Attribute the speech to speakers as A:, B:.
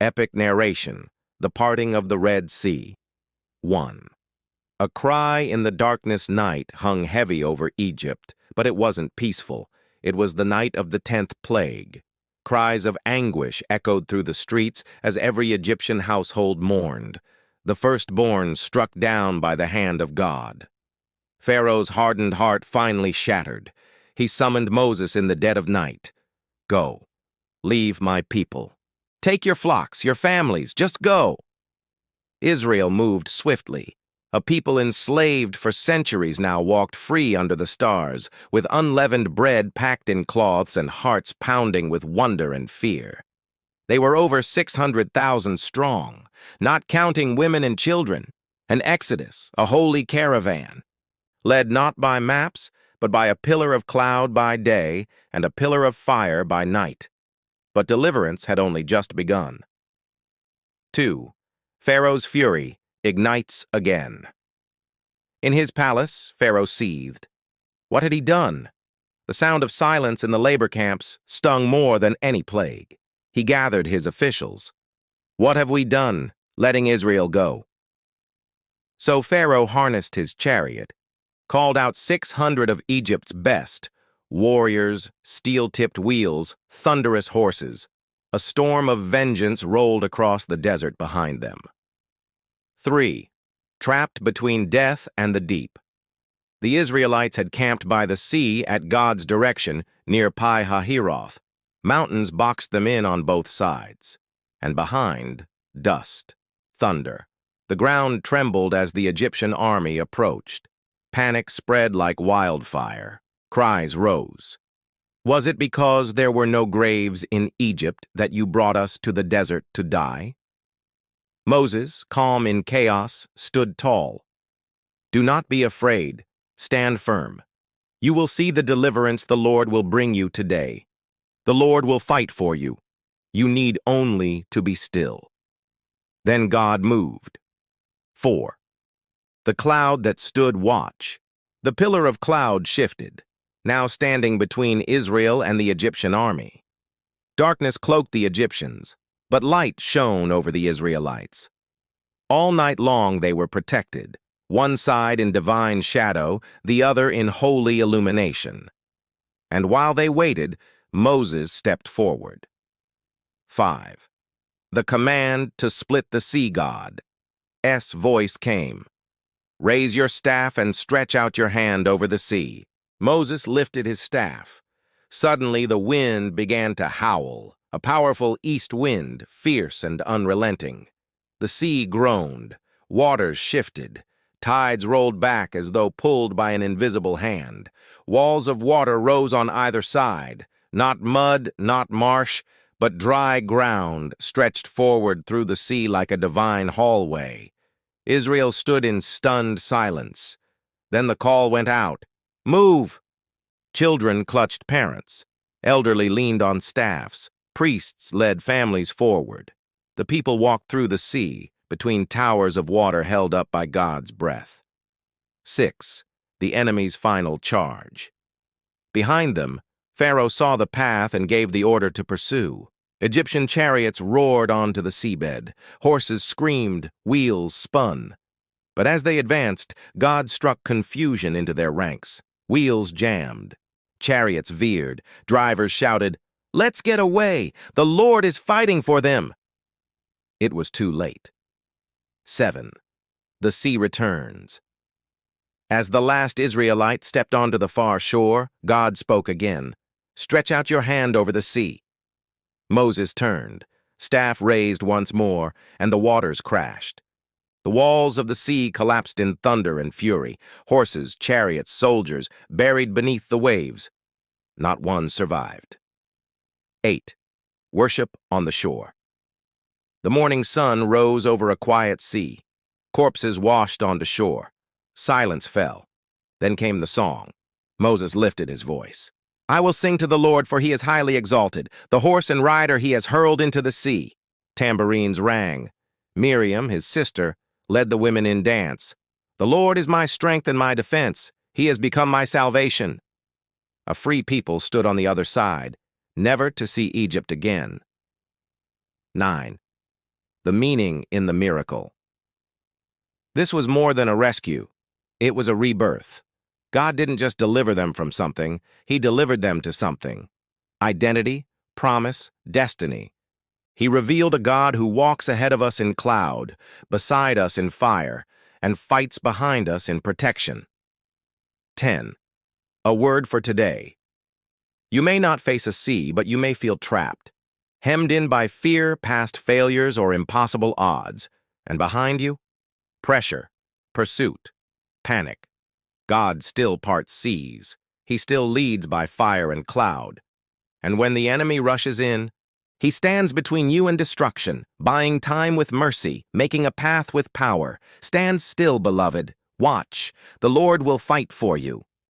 A: Epic narration, the parting of the Red Sea. 1. A cry in the darkness night hung heavy over Egypt, but it wasn't peaceful. It was the night of the 10th plague. Cries of anguish echoed through the streets as every Egyptian household mourned. The firstborn struck down by the hand of God. Pharaoh's hardened heart finally shattered. He summoned Moses in the dead of night. Go. Leave my people. Take your flocks, your families, just go. Israel moved swiftly. A people enslaved for centuries now walked free under the stars, with unleavened bread packed in cloths and hearts pounding with wonder and fear. They were over 600,000 strong, not counting women and children. An exodus, a holy caravan, led not by maps, but by a pillar of cloud by day and a pillar of fire by night. But deliverance had only just begun. 2. Pharaoh's fury ignites again. In his palace, Pharaoh seethed. What had he done? The sound of silence in the labor camps stung more than any plague. He gathered his officials. What have we done, letting Israel go? So Pharaoh harnessed his chariot, called out 600 of Egypt's best, warriors, steel-tipped wheels, thunderous horses. A storm of vengeance rolled across the desert behind them. 3. Trapped between death and the deep. The Israelites had camped by the sea at God's direction near Pi-Hahiroth. Mountains boxed them in on both sides. And behind, dust, thunder. The ground trembled as the Egyptian army approached. Panic spread like wildfire. Cries rose. Was it because there were no graves in Egypt that you brought us to the desert to die? Moses, calm in chaos, stood tall. Do not be afraid. Stand firm. You will see the deliverance the Lord will bring you today. The Lord will fight for you. You need only to be still. Then God moved. 4. The cloud that stood watch. The pillar of cloud shifted, now standing between Israel and the Egyptian army. Darkness cloaked the Egyptians, but light shone over the Israelites. All night long they were protected, one side in divine shadow, the other in holy illumination. And while they waited, Moses stepped forward. 5. The command to split the sea God. S voice came. Raise your staff and stretch out your hand over the sea. Moses lifted his staff. Suddenly the wind began to howl, a powerful east wind, fierce and unrelenting. The sea groaned, waters shifted, tides rolled back as though pulled by an invisible hand. Walls of water rose on either side, not mud, not marsh, but dry ground stretched forward through the sea like a divine hallway. Israel stood in stunned silence. Then the call went out. Move! Children clutched parents. Elderly leaned on staffs. Priests led families forward. The people walked through the sea, between towers of water held up by God's breath. 6. The enemy's final charge. Behind them, Pharaoh saw the path and gave the order to pursue. Egyptian chariots roared onto the seabed. Horses screamed, wheels spun. But as they advanced, God struck confusion into their ranks. Wheels jammed. Chariots veered. Drivers shouted, "Let's get away! The Lord is fighting for them!" It was too late. 7. The sea returns. As the last Israelite stepped onto the far shore, God spoke again. Stretch out your hand over the sea. Moses turned, staff raised once more, and the waters crashed. The walls of the sea collapsed in thunder and fury. Horses, chariots, soldiers buried beneath the waves. Not one survived. 8. Worship on the shore. The morning sun rose over a quiet sea. Corpses washed onto shore. Silence fell. Then came the song. Moses lifted his voice. I will sing to the Lord, for he is highly exalted. The horse and rider he has hurled into the sea. Tambourines rang. Miriam, his sister, led the women in dance. The Lord is my strength and my defense. He has become my salvation. A free people stood on the other side, never to see Egypt again. 9. The meaning in the miracle. This was more than a rescue. It was a rebirth. God didn't just deliver them from something, He delivered them to something. Identity, promise, destiny. He revealed a God who walks ahead of us in cloud, beside us in fire, and fights behind us in protection. 10. A word for today. You may not face a sea, but you may feel trapped, hemmed in by fear, past failures, or impossible odds. And behind you? Pressure, pursuit, panic. God still parts seas. He still leads by fire and cloud. And when the enemy rushes in, He stands between you and destruction, buying time with mercy, making a path with power. Stand still, beloved. Watch. The Lord will fight for you.